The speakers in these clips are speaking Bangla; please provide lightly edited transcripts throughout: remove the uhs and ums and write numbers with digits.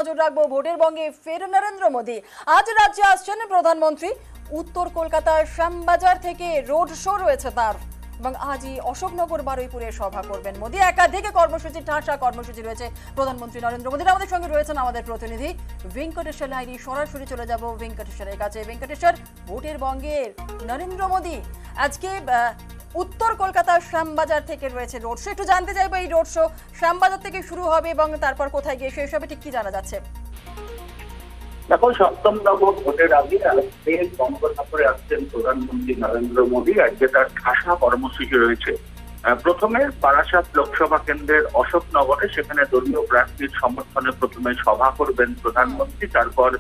নজর রাখবো ভোটের বঙ্গে ফের নরেন্দ্র মোদী। আজ রাজ্যে আসছেন প্রধানমন্ত্রী। উত্তর কলকাতার শ্যামবাজার থেকে রোড শো রয়েছে তার, এবং আজই অশোকনগর বারুইপুরে সভা করবেন মোদী। একাধিক কর্মসূচি, ঠাসা কর্মসূচি রয়েছে প্রধানমন্ত্রী নরেন্দ্র মোদীর। আমাদের সঙ্গে রয়েছেন আমাদের প্রতিনিধি ভেঙ্কটেশ্বর লাহিড়ী। সরাসরি চলে যাব ভেঙ্কটেশ্বরের কাছে। ভেঙ্কটেশ্বর, ভোটের বঙ্গের নরেন্দ্র মোদী আজকে উত্তর কলকাতার শ্যামবাজার থেকে রয়েছে রোড শো। একটু জানতে চাইবো এই রোড শো শ্যামবাজার থেকে শুরু হবে এবং তারপর কোথায় গিয়ে শেষ হবে, ঠিক কি জানা যাচ্ছে? দেখো, সপ্তম নবম ভোটের আগে আজকে বঙ্গোপসাগরে আসছেন প্রধানমন্ত্রী নরেন্দ্র মোদী। আজকে তার ঠাসা কর্মসূচি রয়েছে। প্রথমে বারাসাত লোকসভা কেন্দ্রের অশোকনগরে, সেখানে দলীয় প্রার্থীর সমর্থনে প্রথমে সভা করবেন প্রধানমন্ত্রী। তারপর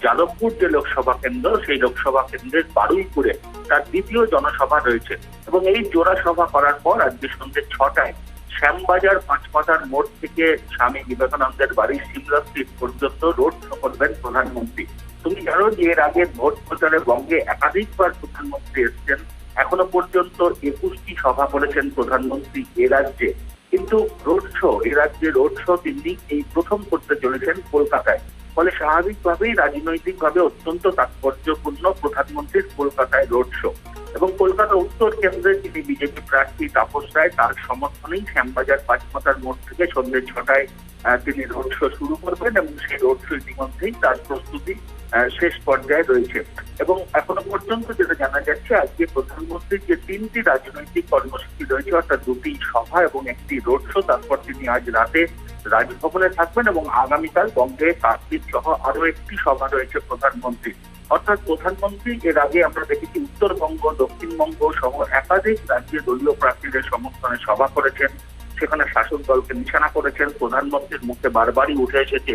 যাদবপুর যে লোকসভা কেন্দ্র, সেই লোকসভা কেন্দ্রের বারুইপুরে তার দ্বিতীয় জনসভা রয়েছে। এবং এই জোড়া সভা করার পর আজকে সন্ধ্যে 6টায় শ্যামবাজার পাঁচমাথার মোড় থেকে স্বামী বিবেকানন্দের বাড়ি সিমলা স্ট্রিট পর্যন্ত রোড শো করবেন প্রধানমন্ত্রী। তুমি জানো যে এর আগে ভোট প্রচারে বঙ্গে একাধিকবার প্রধানমন্ত্রী এসেছেন। এখনো পর্যন্ত 21টি সভা করেছেন প্রধানমন্ত্রী এ রাজ্যে। কিন্তু রোড শো, এ রাজ্যে রোড শো তিনি এই প্রথম করতে চলেছেন কলকাতায়। ফলে স্বাভাবিকভাবেই রাজনৈতিকভাবে অত্যন্ত তাৎপর্যপূর্ণ প্রধানমন্ত্রীর কলকাতায় রোড শো। এবং কলকাতা উত্তর কেন্দ্রে যিনি বিজেপি প্রার্থী তাপস রায়, তার সমর্থনেই শ্যামবাজার পাঁচমাথার মোড় থেকে সন্ধ্যে 6টায় তিনি রোড শো শুরু করবেন। এবং সেই রোড শো ইতিমধ্যেই তার প্রস্তুতি শেষ পর্যায়ে রয়েছে। এবং এখনো পর্যন্ত যেটা জানা যাচ্ছে, আজকে প্রধানমন্ত্রীর যে 3টি রাজনৈতিক কর্মসূচি রয়েছে, অর্থাৎ 2টি সভা এবং একটি রোড শো, তারপর তিনি আজ রাতে রাজভবনে থাকবেন। এবং আগামীকাল বঙ্গে কাকদ্বীপ সহ আরো একটি সভা রয়েছে প্রধানমন্ত্রী। অর্থাৎ প্রধানমন্ত্রী এর আগে আমরা দেখেছি উত্তরবঙ্গ, দক্ষিণবঙ্গ সহ একাধিক রাজ্যে দলীয় প্রার্থীদের সমর্থনে সভা করেছেন। সেখানে শাসক দলকে নিশানা করেছেন। প্রধানমন্ত্রীর মুখে বারবারই উঠে এসেছে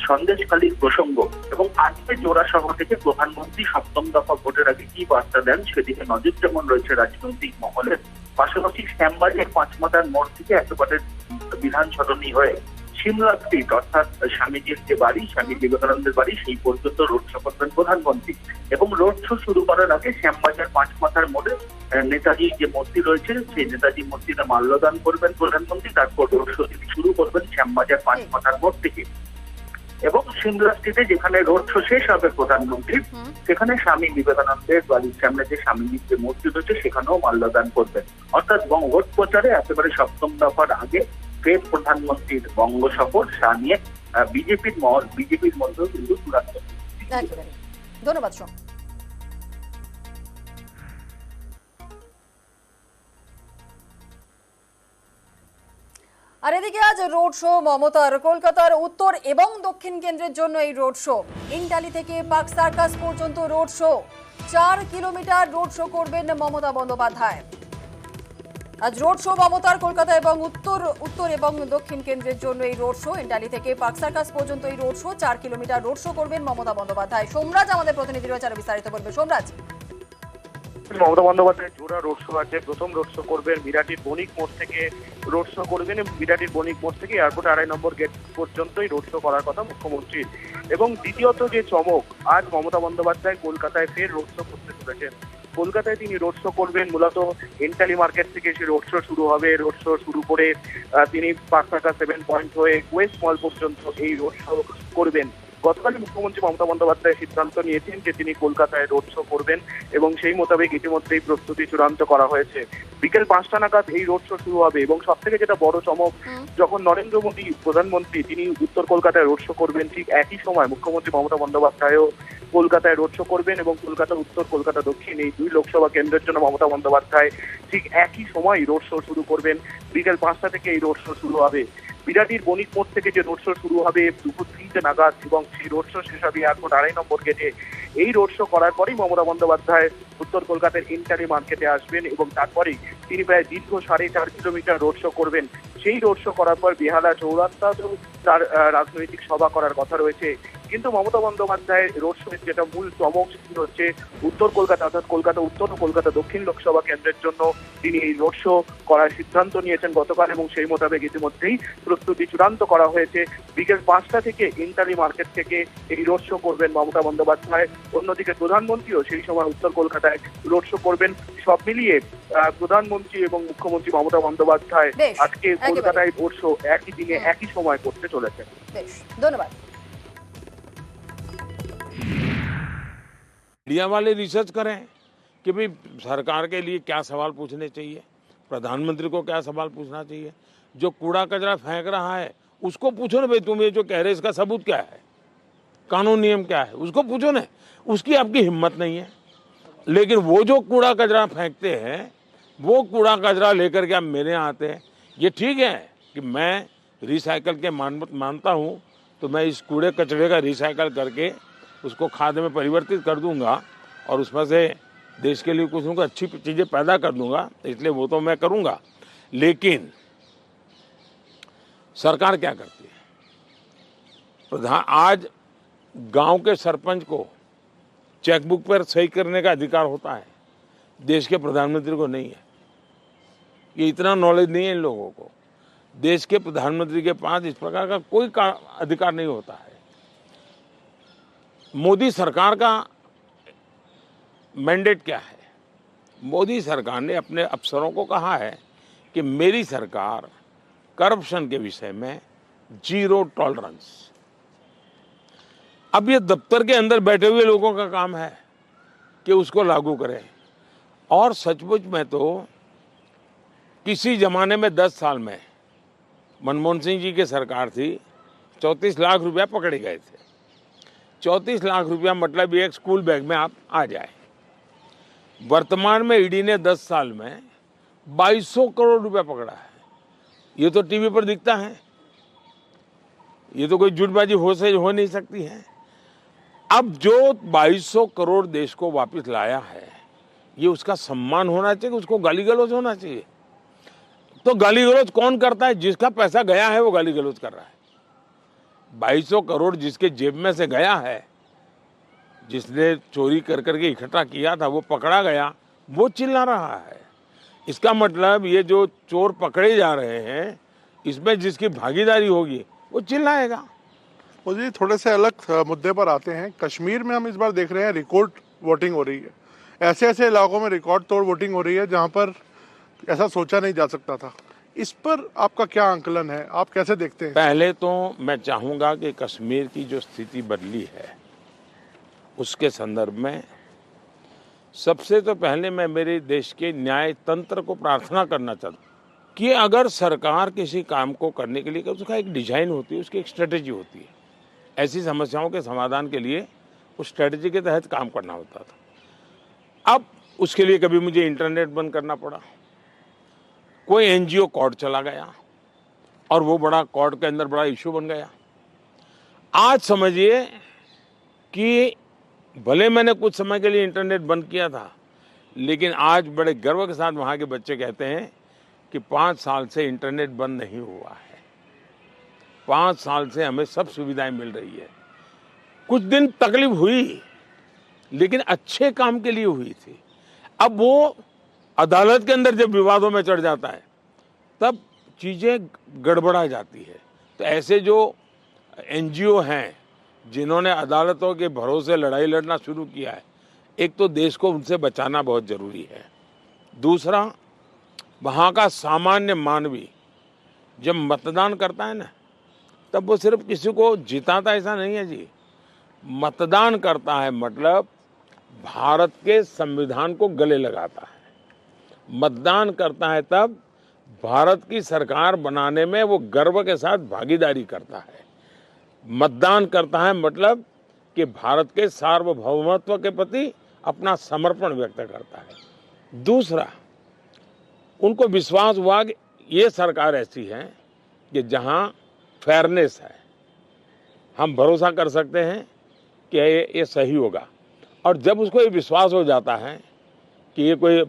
সন্দেশখালীর প্রসঙ্গ। এবং আজকে জোড়া সভা থেকে প্রধানমন্ত্রী সপ্তম দফা ভোটের আগে কি বার্তা দেন সেদিকে নজর যেমন রয়েছে রাজনৈতিক মহলের। পাশাপাশি শ্যামবাজার পাঁচমাথার মোড় থেকে একেবারে বিধান সদনী হয়ে সিমলা স্ট্রিট, অর্থাৎ স্বামীজির যে বাড়ি, স্বামী বিবেকানন্দের বাড়ি, সেই পর্যন্ত রোড শো করবেন প্রধানমন্ত্রী। এবং রোড শো শুরু করার আগে শ্যামবাজার পাঁচমাথার মোড়ে নেতাজি যে মূর্তি রয়েছে, সেই নেতাজি মূর্তিতে মাল্যদান করবেন প্রধানমন্ত্রী। তারপর রোড শো তিনি শুরু করবেন শ্যামবাজার পাঁচমাথার মোড় থেকে। এবং সিমলা স্ট্রিটে যেখানে রোড শো শেষ হবে প্রধানমন্ত্রী, সেখানে স্বামী বিবেকানন্দের বাড়ির সামনে যে স্বামীজির যে মূর্তি রয়েছে, সেখানেও মাল্যদান করবেন। অর্থাৎ ভোট প্রচারে একেবারে সপ্তম দফার আগে ফের প্রধানমন্ত্রীর বঙ্গ সফর, সা নিয়ে বিজেপির মধ্যেও কিন্তু চূড়ান্ত। ধন্যবাদ সোম। আর এদিকে আজ রোড শো মমতার। কলকাতার উত্তর এবং দক্ষিণ কেন্দ্রের জন্য এই রোড শো। ইন্টালি থেকে পার্ক সার্কাস পর্যন্ত road show. 4 kilometre road show করবেন মমতা বন্দ্যোপাধ্যায়। আজ রোড শো মমতার কলকাতা এবং উত্তর এবং দক্ষিণ কেন্দ্রের জন্য এই রোড শো। ইন্টালি থেকে পার্ক সার্কাস পর্যন্ত এই road show. 4 kilometre road show করবেন মমতা বন্দ্যোপাধ্যায়। সোমরাজ আমাদের প্রতিনিধি রয়েছে, আরো বিস্তারিত বলবে সোমরাজ। মমতা বন্দ্যোপাধ্যায় জোড়া রোড শো আছে। প্রথম রোড শো করবেন বিরাটির বণিক মোড় থেকে, রোড শো করবেন বিরাটির বণিক মোড় থেকে এয়ারপোর্ট 2.5 নম্বর গেট পর্যন্তই রোড শো করার কথা মুখ্যমন্ত্রীর। এবং দ্বিতীয়ত যে চমক, আজ মমতা বন্দ্যোপাধ্যায় কলকাতায় ফের রোড শো করতে চলেছেন। কলকাতায় তিনি রোড শো করবেন মূলত এন্টালি মার্কেট থেকে সে রোড শো শুরু হবে। রোড শো শুরু করে তিনি পার্ক সার্কাস 7 পয়েন্ট হয়ে ওয়েস্ট মল পর্যন্ত এই রোড শো করবেন। গতকালই মুখ্যমন্ত্রী মমতা বন্দ্যোপাধ্যায় সিদ্ধান্ত নিয়েছেন যে তিনি কলকাতায় রোড শো করবেন এবং সেই মোতাবেক ইতিমধ্যেই প্রস্তুতি চূড়ান্ত করা হয়েছে। বিকেল 5টা নাগাদ এই রোড শো শুরু হবে। এবং সব থেকে যেটা বড় চমক, যখন নরেন্দ্র মোদী প্রধানমন্ত্রী তিনি উত্তর কলকাতায় রোড শো করবেন, ঠিক একই সময় মুখ্যমন্ত্রী মমতা বন্দ্যোপাধ্যায়ও কলকাতায় রোড শো করবেন। এবং কলকাতা উত্তর, কলকাতা দক্ষিণ, এই 2 লোকসভা কেন্দ্রের জন্য মমতা বন্দ্যোপাধ্যায় ঠিক একই সময় রোড শো শুরু করবেন। বিকেল 5টা থেকে এই রোড শো শুরু হবে। বিরাটির বণিক মোড় থেকে যে রোড শো শুরু হবে দুপুর 3টে নাগাদ, এবং সেই রোড শো শেষ হবে এয়ারপোর্ট 2.5 নম্বর গেটে। এই রোড শো করার পরেই মমতা বন্দ্যোপাধ্যায় উত্তর কলকাতার ইন্টারি মার্কেটে আসবেন এবং তারপরেই তিনি প্রায় দীর্ঘ 4.5 কিলোমিটার রোড শো করবেন। সেই রোড শো করার পর বেহালা চৌরাস্তাতেও তার রাজনৈতিক সভা করার কথা রয়েছে। কিন্তু মমতা বন্দ্যোপাধ্যায়ের রোড শোয়ের যেটা মূল চমক সেটি হচ্ছে উত্তর কলকাতা, অর্থাৎ কলকাতা উত্তর ও কলকাতা দক্ষিণ লোকসভা কেন্দ্রের জন্য তিনি এই রোড শো করার সিদ্ধান্ত নিয়েছেন গতকাল, এবং সেই মোতাবেক ইতিমধ্যেই প্রস্তুতি চূড়ান্ত করা হয়েছে। বিকেল 5টা থেকে ইন্টারি মার্কেট থেকে এই রোড শো করবেন মমতা বন্দ্যোপাধ্যায়। অন্যদিকে প্রধানমন্ত্রীও সেই সময় উত্তর কলকাতায় রোড শো করবেন। সব মিলিয়ে প্রধানমন্ত্রী এবং মুখ্যমন্ত্রী মমতা বন্দ্যোপাধ্যায় বেশ, আজকে একেবারে। কলকাতায় রোড শো একই দিনে একই সময় করতে চলেছেন। বেশ, ধন্যবাদ। मीडिया वाले रिसर्च करें कि भाई सरकार के लिए क्या सवाल पूछने चाहिए, प्रधानमंत्री को क्या सवाल पूछना चाहिए। जो कूड़ा कचरा फेंक रहा है उसको पूछो ना, भाई तुम ये जो कह रहे इसका सबूत क्या है, कानून नियम क्या है, उसको पूछो ना। उसकी आपकी हिम्मत नहीं है। लेकिन वो जो कूड़ा कचरा फेंकते हैं वो कूड़ा कचरा लेकर के आप मेरे यहाँ आते हैं। ये ठीक है कि मैं रिसाइकल के मानता हूँ, तो मैं इस कूड़े कचरे का रिसाइकल करके उसको खाद में परिवर्तित कर दूंगा और उसमें से देश के लिए कुछ न कुछ अच्छी चीज़ें पैदा कर दूंगा, इसलिए वो तो मैं करूंगा। लेकिन सरकार क्या करती है? आज गांव के सरपंच को चेकबुक पर सही करने का अधिकार होता है, देश के प्रधानमंत्री को नहीं है। ये इतना नॉलेज नहीं है इन लोगों को। देश के प्रधानमंत्री के पास इस प्रकार का कोई अधिकार नहीं होता है। मोदी सरकार का मैंडेट क्या है? मोदी सरकार ने अपने अफसरों को कहा है कि मेरी सरकार करप्शन के विषय में जीरो टॉलरेंस। अब ये दफ्तर के अंदर बैठे हुए लोगों का काम है कि उसको लागू करें। और सचमुच में तो किसी जमाने में 10 साल में मनमोहन सिंह जी की सरकार थी, 34 लाख रुपया पकड़े गए थे। 34 लाख रुपया मतलब एक स्कूल बैग में आप आ जाए। वर्तमान में ईडी ने 10 साल में 2200 करोड़ रुपया पकड़ा है। ये तो टीवी पर दिखता है, ये तो कोई झूठबाजी हो नहीं सकती है। अब जो 2200 करोड़ देश को वापस लाया है, ये उसका सम्मान होना चाहिए, उसको गाली गलौज होना चाहिए। तो गाली गलौज कौन करता है? जिसका पैसा गया है वो गाली गलौज कर रहा है। 2200 करोड़ जिसके जेब में से गया है, जिसने चोरी कर करके इकट्ठा किया था, वो पकड़ा गया, वो चिल्ला रहा है। इसका मतलब ये जो चोर पकड़े जा रहे हैं, इसमें जिसकी भागीदारी होगी वो चिल्लाएगा। मुझे थोड़े से अलग मुद्दे पर आते हैं। कश्मीर में हम इस बार देख रहे हैं रिकॉर्ड वोटिंग हो रही है। ऐसे ऐसे इलाकों में रिकॉर्ड तोड़ वोटिंग हो रही है जहां पर ऐसा सोचा नहीं जा सकता था। इस पर आपका क्या आंकलन है, आप कैसे देखते हैं? पहले तो मैं चाहूंगा कि कश्मीर की जो स्थिति बदली है उसके संदर्भ में सबसे तो पहले मैं मेरे देश के न्याय तंत्र को प्रार्थना करना चाहता हूँ कि अगर सरकार किसी काम को करने के लिए, उसका एक डिजाइन होती है, उसकी एक स्ट्रेटेजी होती है। ऐसी समस्याओं के समाधान के लिए उस स्ट्रेटेजी के तहत काम करना होता था। अब उसके लिए कभी मुझे इंटरनेट बंद करना पड़ा, कोई एनजीओ कोर्ट चला गया और वो बड़ा कोर्ट के अंदर बड़ा इशू बन गया। आज समझिए कि भले मैंने कुछ समय के लिए इंटरनेट बंद किया था, लेकिन आज बड़े गर्व के साथ वहाँ के बच्चे कहते हैं कि 5 साल से इंटरनेट बंद नहीं हुआ है, 5 साल से हमें सब सुविधाएं मिल रही है। कुछ दिन तकलीफ हुई, लेकिन अच्छे काम के लिए हुई थी। अब वो अदालत के अंदर जब विवादों में चढ़ जाता है तब चीज़ें गड़बड़ा जाती है। तो ऐसे जो एनजीओ हैं जिन्होंने अदालतों के भरोसे लड़ाई लड़ना शुरू किया है, एक तो देश को उनसे बचाना बहुत ज़रूरी है। दूसरा, वहाँ का सामान्य मानवी जब मतदान करता है ना, तब वो सिर्फ किसी को जिताता ऐसा नहीं है जी। मतदान करता है मतलब भारत के संविधान को गले लगाता है। मतदान करता है तब भारत की सरकार बनाने में वो गर्व के साथ भागीदारी करता है। मतदान करता है मतलब कि भारत के सार्वभौमत्व के प्रति अपना समर्पण व्यक्त करता है। दूसरा, उनको विश्वास हुआ कि ये सरकार ऐसी है कि जहां फेयरनेस है, हम भरोसा कर सकते हैं कि ये सही होगा। और जब उसको ये विश्वास हो जाता है कि ये कोई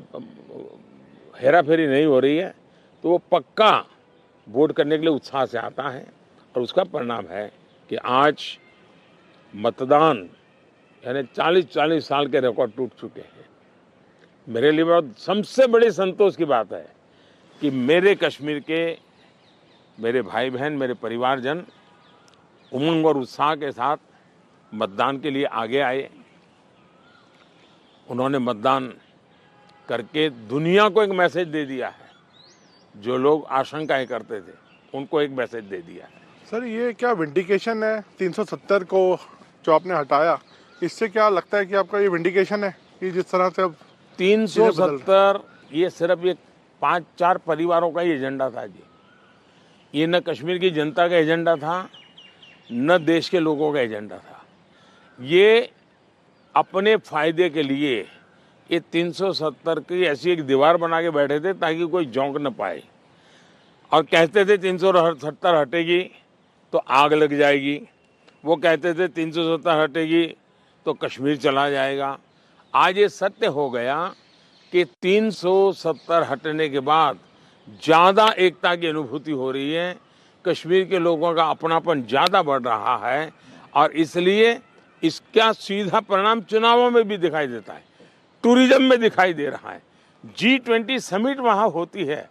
हेरा फेरी नहीं हो रही है, तो वो पक्का वोट करने के लिए उत्साह से आता है। और उसका परिणाम है कि आज मतदान यानी 40-40 साल के रिकॉर्ड टूट चुके हैं। मेरे लिए बहुत सबसे बड़ी संतोष की बात है कि मेरे कश्मीर के मेरे भाई बहन, मेरे परिवारजन उमंग और उत्साह के साथ मतदान के लिए आगे आए। उन्होंने मतदान करके दुनिया को एक मैसेज दे दिया है। जो लोग आशंकाएं करते थे उनको एक मैसेज दे दिया है। सर ये क्या विंडिकेशन है 370 को जो आपने हटाया, इससे क्या लगता है कि आपका ये विंडिकेशन है कि जिस तरह से अब 370 ये सिर्फ एक 5-4 परिवारों का ही एजेंडा था जी। ये न कश्मीर की जनता का एजेंडा था, न देश के लोगों का एजेंडा था। ये अपने फायदे के लिए ये 370 की ऐसी एक दीवार बना के बैठे थे ताकि कोई झोंक न पाए, और कहते थे 370 हटेगी तो आग लग जाएगी। वो कहते थे 370 हटेगी तो कश्मीर चला जाएगा। आज ये सत्य हो गया कि 370 हटने के बाद ज़्यादा एकता की अनुभूति हो रही है, कश्मीर के लोगों का अपनापन ज़्यादा बढ़ रहा है, और इसलिए इसका सीधा परिणाम चुनावों में भी दिखाई देता है, टूरिज्म में दिखाई दे रहा है। G20 समिट वहाँ होती है,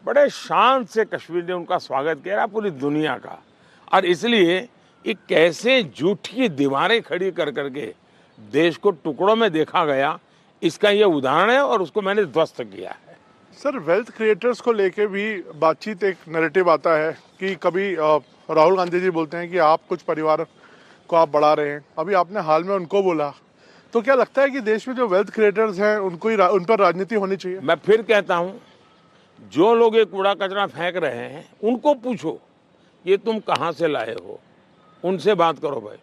बड़े शान से कश्मीर ने उनका स्वागत किया पूरी दुनिया का, और इसलिए ये कैसे झूठी दीवारें खड़ी कर करके देश को टुकड़ों में देखा गया, इसका ये उदाहरण है, और उसको मैंने ध्वस्त किया है। सर वेल्थ क्रिएटर्स को लेके भी बातचीत, एक नैरेटिव आता है कि कभी राहुल गांधी जी बोलते हैं कि आप कुछ परिवार को आप बढ़ा रहे हैं, अभी आपने हाल में उनको बोला, तो क्या लगता है कि देश में जो वेल्थ क्रिएटर्स हैं उनको ही उन पर राजनीति होनी चाहिए? मैं फिर कहता हूँ, जो लोग ये कूड़ा कचरा फेंक रहे हैं उनको पूछो ये तुम कहाँ से लाए हो, उनसे बात करो भाई।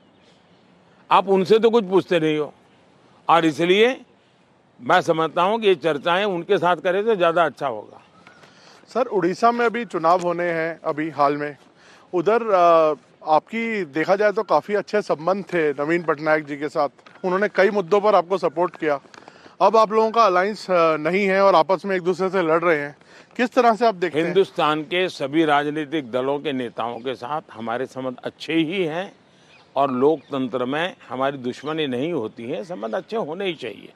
आप उनसे तो कुछ पूछते नहीं हो, और इसलिए मैं समझता हूँ कि ये चर्चाएं उनके साथ करें तो ज़्यादा अच्छा होगा। सर उड़ीसा में अभी चुनाव होने हैं अभी हाल में, उधर आपकी देखा जाए तो काफ़ी अच्छे संबंध थे नवीन पटनायक जी के साथ, उन्होंने कई मुद्दों पर आपको सपोर्ट किया। अब आप लोगों का अलायंस नहीं है और आपस में एक दूसरे से लड़ रहे हैं, किस तरह से आप देखते हैं? हिंदुस्तान के सभी राजनीतिक दलों के नेताओं के साथ हमारे संबंध अच्छे ही हैं, और लोकतंत्र में हमारी दुश्मनी नहीं होती है, संबंध अच्छे होने ही चाहिए।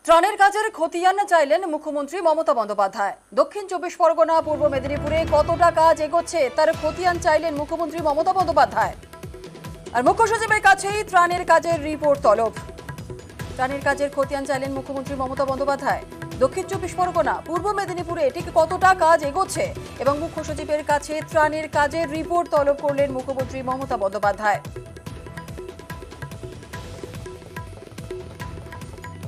ত্রাণের কাজের খতিয়ান চাইলেন মুখ্যমন্ত্রী মমতা বন্দ্যোপাধ্যায়। দক্ষিণ 24 পরগনা, পূর্ব মেদিনীপুরে কতটা কাজ এগোচ্ছে তার খতিয়ান চাইলেন মুখ্যমন্ত্রী মমতা বন্দ্যোপাধ্যায়। আর মুখ্য সচিবের কাছেই ত্রাণের কাজের রিপোর্ট তলব। ত্রাণের কাজের খতিয়ান চাইলেন মুখ্যমন্ত্রী মমতা বন্দ্যোপাধ্যায়। দক্ষিণ 24 পরগনা, পূর্ব মেদিনীপুরে ঠিক কতটা কাজ এগোচ্ছে এবং মুখ্য সচিবের কাছে ত্রাণের কাজের রিপোর্ট তলব করলেন মুখ্যমন্ত্রী মমতা বন্দ্যোপাধ্যায়।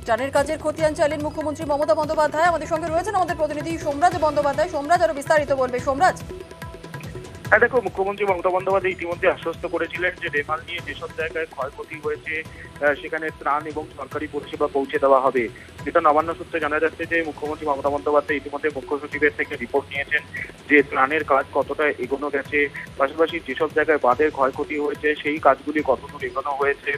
ত্রাণের কাজের খতিয়ান চাইলেন মুখ্যমন্ত্রী মমতা বন্দ্যোপাধ্যায়। আমাদের সঙ্গে রয়েছেন আমাদের প্রতিনিধি সোমরাজ বন্দ্যোপাধ্যায়। সোমরাজ, আরো বিস্তারিত বলবে সোমরাজ। হ্যাঁ দেখো, মুখ্যমন্ত্রী মমতা বন্দ্যোপাধ্যায় ইতিমধ্যে আশ্বস্ত করেছিলেন যে রেমাল নিয়ে যেসব জায়গায় ক্ষয়ক্ষতি হয়েছে সেখানে ত্রাণ এবং সরকারি পরিষেবা পৌঁছে দেওয়া হবে। যেটা নবান্ন সূত্রে জানা যাচ্ছে যে মুখ্যমন্ত্রী মমতা বন্দ্যোপাধ্যায় ইতিমধ্যে মুখ্য সচিবের থেকে রিপোর্ট নিয়েছেন যে ত্রাণের কাজ কতটা এগোনো গেছে, পাশাপাশি যেসব জায়গায় বাঁধের ক্ষয়ক্ষতি হয়েছে সেই কাজগুলি কতদূর এগোনো হয়েছে।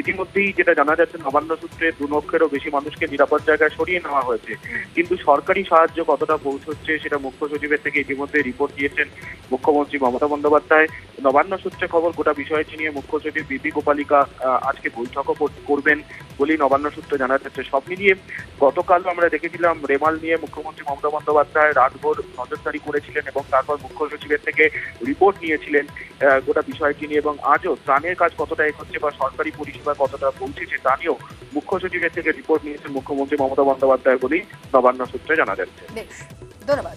ইতিমধ্যেই যেটা জানা যাচ্ছে নবান্ন সূত্রে 2 লক্ষেরও বেশি মানুষকে নিরাপদ জায়গায় সরিয়ে নেওয়া হয়েছে, কিন্তু সরকারি সাহায্য কতটা পৌঁছচ্ছে সেটা মুখ্য সচিবের থেকে ইতিমধ্যে রিপোর্ট দিয়েছেন মুখ্যমন্ত্রী মমতা বন্দ্যোপাধ্যায়। নবান্ন সূত্রে খবর, গোটা বিষয়টি নিয়ে মুখ্য সচিব বিপি গোপালিকা আজকে বৈঠকও করবেন বলেই নবান্ন সূত্রে জানা যাচ্ছে। সব মিলিয়ে গতকাল আমরা দেখেছিলাম রেমাল নিয়ে মুখ্যমন্ত্রী মমতা বন্দ্যোপাধ্যায় রাতভর নজরদারি করেছিলেন এবং তারপর মুখ্য সচিবের থেকে রিপোর্ট নিয়েছিলেন গোটা বিষয়টি নিয়ে, এবং আজও ত্রাণের কাজ কতটা এগোচ্ছে বা সরকারি পরিষেবা কতটা পৌঁছেছে তা নিয়েও মুখ্য সচিবের থেকে রিপোর্ট নিয়েছেন মুখ্যমন্ত্রী মমতা বন্দ্যোপাধ্যায় বলেই নবান্ন সূত্রে জানা যাচ্ছে। বেশ, ধন্যবাদ।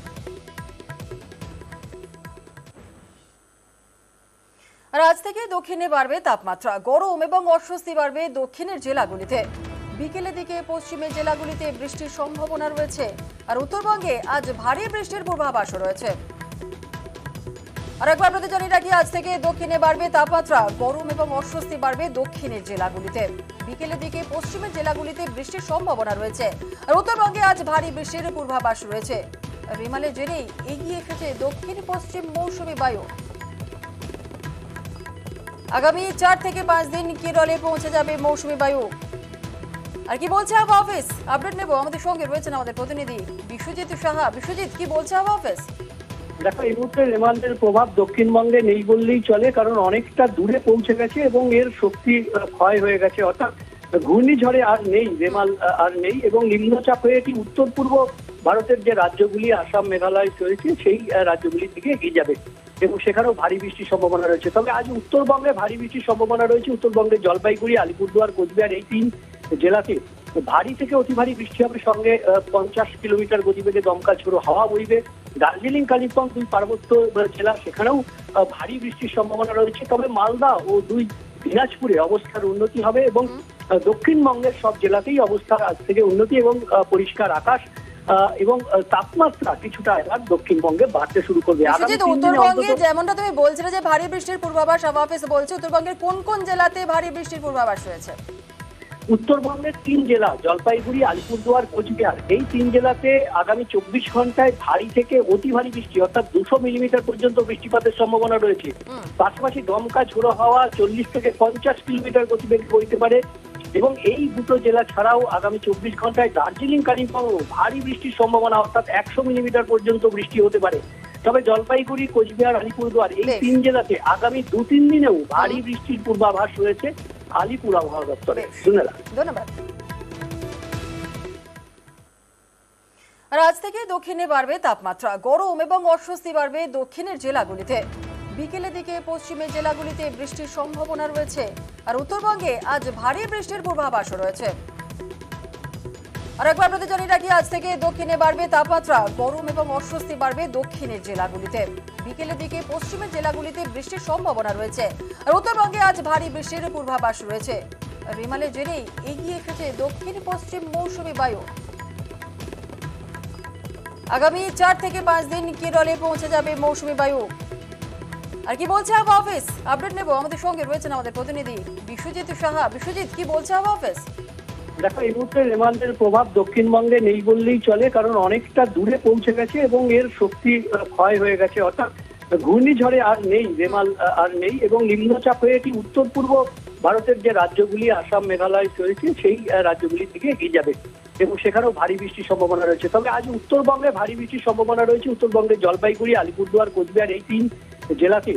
আর আজ থেকে দক্ষিণে বাড়বে তাপমাত্রা, গরম এবং অস্বস্তি বাড়বে দক্ষিণের জেলাগুলিতে। বিকেলের দিকে পশ্চিমের জেলাগুলিতে বৃষ্টির সম্ভাবনা রয়েছে, আর উত্তরবঙ্গে আজ ভারী বৃষ্টির পূর্বাভাসও রয়েছে। আর একবার আপনাদের জানিয়ে রাখি, আজ থেকে দক্ষিণে বাড়বে তাপমাত্রা, গরম এবং অস্বস্তি বাড়বে দক্ষিণের জেলাগুলিতে। বিকেলের দিকে পশ্চিমের জেলাগুলিতে বৃষ্টির সম্ভাবনা রয়েছে, আর উত্তরবঙ্গে আজ ভারী বৃষ্টির পূর্বাভাস রয়েছে। রেমালের জেরেই এগিয়ে এসেছে দক্ষিণ পশ্চিম মৌসুমী বায়ু। আগামী 4 থেকে 5 দিন কেরলে পৌঁছে যাবে মৌসুমী বায়ু। আর কি বলছে আবহাওয়া অফিস, আপডেট নেব। আমাদের সঙ্গে রয়েছেন আমাদের প্রতিনিধি বিশ্বজিৎ সাহা। বিশ্বজিৎ, কি বলছে আবহাওয়া অফিস? দেখো, এই মুহূর্তে রেমালের প্রভাব দক্ষিণবঙ্গে নেই বললেই চলে, কারণ অনেকটা দূরে পৌঁছে গেছে এবং এর শক্তি ক্ষয় হয়ে গেছে। অর্থাৎ ঘূর্ণিঝড়ে আর নেই রেমাল, আর নেই, এবং নিম্নচাপ হয়ে এটি উত্তর পূর্ব ভারতের যে রাজ্যগুলি আসাম মেঘালয় রয়েছে সেই রাজ্যগুলির দিকে এগিয়ে যাবে এবং সেখানেও ভারী বৃষ্টির সম্ভাবনা রয়েছে। তবে আজ উত্তরবঙ্গে ভারী বৃষ্টির সম্ভাবনা রয়েছে। উত্তরবঙ্গের জলপাইগুড়ি, আলিপুরদুয়ার, কোচবিহার এই 3 জেলাতে ভারী থেকে অতি ভারী বৃষ্টি হবে, সঙ্গে 50 কিলোমিটার গতিবেগে দমকা ঝোড়ো হাওয়া বইবে। দার্জিলিং, কালিম্পং 2 পার্বত্য জেলা, সেখানেও ভারী বৃষ্টির সম্ভাবনা রয়েছে। তবে মালদা ও 2 দিনাজপুরে অবস্থার উন্নতি হবে এবং দক্ষিণবঙ্গের সব জেলাতেই অবস্থার আজ থেকে উন্নতি এবং পরিষ্কার আকাশ এবং তাপমাত্রা কিছুটা এবার দক্ষিণবঙ্গে বাড়তে শুরু করবে। আগামী বিশ্বজিৎ, 3 দিনে উত্তরবঙ্গে অন্তত যেমনটা তুমি বলছিলে যে ভারী বৃষ্টির পূর্বাভাস হাওয়া অফিস বলছে, উত্তরবঙ্গের কোন কোন জেলাতে ভারী বৃষ্টির পূর্বাভাস রয়েছে? উত্তরবঙ্গের 3 জেলা জলপাইগুড়ি, আলিপুরদুয়ার, কোচবিহার এই 3 জেলাতে আগামী 24 ঘন্টায় ভারী থেকে অতি ভারী বৃষ্টি অর্থাৎ 200 মিলিমিটার পর্যন্ত বৃষ্টিপাতের সম্ভাবনা রয়েছে। পাশাপাশি দমকা ঝোড়ো হাওয়া 40 থেকে 50 কিলোমিটার গতিবেগে বইতে পারে এবং এই দুটো জেলা ছাড়াও আগামী 24 ঘন্টায় দার্জিলিং, কালিম্পং ভারী বৃষ্টির সম্ভাবনা অর্থাৎ 100 মিলিমিটার পর্যন্ত বৃষ্টি হতে পারে। তবে জলপাইগুড়ি, কোচবিহার, আলিপুরদুয়ার এই 3 জেলাতে আগামী 2-3 দিনেও ভারী বৃষ্টির পূর্বাভাস রয়েছে আলিপুর আবহাওয়া দপ্তরে। ধন্যবাদ। আর আজ থেকে দক্ষিণে বাড়বে তাপমাত্রা, গরম এবং অস্বস্তি বাড়বে দক্ষিণের জেলাগুলিতে। বিকেলের দিকে পশ্চিমের জেলাগুলিতে বৃষ্টির সম্ভাবনা রয়েছে। আর উত্তরবঙ্গে আজ ভারী বৃষ্টির পূর্বাভাসও রয়েছে। আর একবার আপনাদের জানিয়ে রাখি, আজ থেকে দক্ষিণে বাড়বে তাপমাত্রা, গরম এবং অস্বস্তি বাড়বে দক্ষিণের জেলাগুলিতে। বিকেলের দিকে পশ্চিমের জেলাগুলিতে বৃষ্টির সম্ভাবনা রয়েছে। আর উত্তরবঙ্গে আজ ভারী বৃষ্টির পূর্বাভাস রয়েছে। রেমালের জেরেই এগিয়ে এসেছে দক্ষিণ পশ্চিম মৌসুমী বায়ু। আগামী 4 থেকে 5 দিন কেরলে পৌঁছে যাবে মৌসুমী বায়ু। আর কি বলছে আবহাওয়া অফিস, আপডেট নেব। আমাদের সঙ্গে রয়েছেন আমাদের প্রতিনিধি বিশ্বজিৎ সাহা। বিশ্বজিৎ, কি বলছে আবহাওয়া অফিস? দেখো, এই মুহূর্তে রেমালের প্রভাব দক্ষিণবঙ্গে নেই বললেই চলে, কারণ অনেকটা দূরে পৌঁছে গেছে এবং এর শক্তি ক্ষয় হয়ে গেছে। অর্থাৎ ঘূর্ণিঝড়ে আর নেই রেমাল, আর নেই, এবং নিম্নচাপ হয়ে এটি উত্তর পূর্ব ভারতের যে রাজ্যগুলি আসাম মেঘালয় রয়েছে সেই রাজ্যগুলির দিকে এগিয়ে যাবে এবং সেখানেও ভারী বৃষ্টির সম্ভাবনা রয়েছে। তবে আজ উত্তরবঙ্গে ভারী বৃষ্টির সম্ভাবনা রয়েছে। উত্তরবঙ্গের জলপাইগুড়ি, আলিপুরদুয়ার, কোচবিহার এই 3 জেলাতে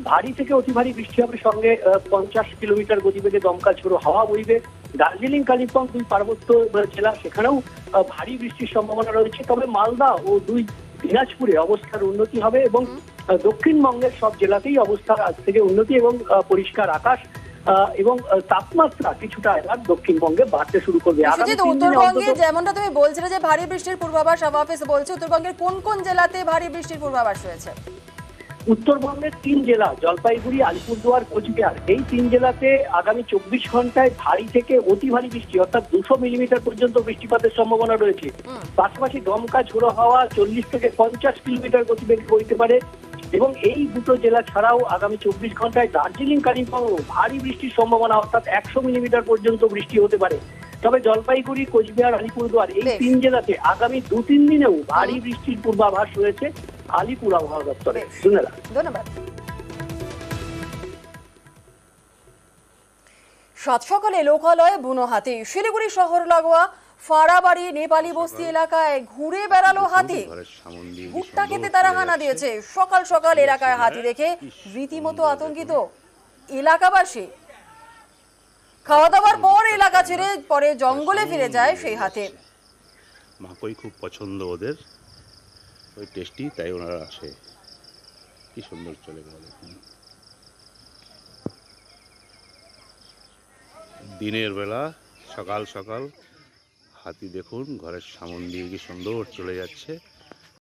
ভারী থেকে অতি ভারী বৃষ্টি হবে, সঙ্গে 50 কিলোমিটার গতিবেগে দমকা ঝোড়ো হাওয়া বইবে। দার্জিলিং, কালিম্পং 2 পার্বত্য জেলা, সেখানেও ভারী বৃষ্টির সম্ভাবনা রয়েছে। তবে মালদা ও 2 দিনাজপুরে অবস্থার উন্নতি হবে এবং দক্ষিণবঙ্গের সব জেলাতেই অবস্থার আজ থেকে উন্নতি এবং পরিষ্কার আকাশ এবং তাপমাত্রা কিছুটা এবার দক্ষিণবঙ্গে বাড়তে শুরু করবে। আগামী 3 দিনে উত্তরবঙ্গে অন্তত যেমনটা তুমি বলছিলে যে ভারী বৃষ্টির পূর্বাভাস হাওয়া অফিস বলছে, উত্তরবঙ্গের কোন কোন জেলাতে ভারী বৃষ্টির পূর্বাভাস রয়েছে? উত্তরবঙ্গের 3 জেলা জলপাইগুড়ি, আলিপুরদুয়ার, কোচবিহার এই 3 জেলাতে আগামী 24 ঘন্টায় ভারী থেকে অতি ভারী বৃষ্টি অর্থাৎ 200 মিলিমিটার পর্যন্ত বৃষ্টিপাতের সম্ভাবনা রয়েছে। পাশাপাশি দমকা ঝোড়ো হাওয়া 40 থেকে 50 কিলোমিটার গতিবেগে বইতে পারে এবং এই দুটো জেলা ছাড়াও আগামী 24 ঘন্টায় দার্জিলিং, কালিম্পং ভারী বৃষ্টির সম্ভাবনা অর্থাৎ 100 মিলিমিটার পর্যন্ত বৃষ্টি হতে পারে। তবে জলপাইগুড়ি, কোচবিহার, আলিপুরদুয়ার এই 3 জেলাতে আগামী 2-3 দিনেও ভারী বৃষ্টির পূর্বাভাস রয়েছে আলিপুর আবহাওয়া দপ্তরে। ধন্যবাদ। সাত সকালে লোকালয়ে বুনো হাতি। শিলিগুড়ি শহর লাগোয়া ফাড়াবাড়ি নেপালি বস্তি এলাকায় ঘুরে বেড়ালো হাতি। ভুট্টা খেতে তারা হানা দিয়েছে। সকাল সকাল এলাকায় হাতি দেখে রীতিমতো আতঙ্কিত এলাকাবাসী। খাওয়া দাওয়ার পর এলাকা ছেড়ে পরে জঙ্গলে ফিরে যায় সেই হাতি। মাকই খুব পছন্দ ওদের, ওই টেস্টি, তাই ওনারা আসে। কি সুন্দর চলে গেল দেখুন। দিনের বেলা সকাল সকাল হাতি দেখুন ঘরের সামন দিয়ে কি সুন্দর চলে যাচ্ছে।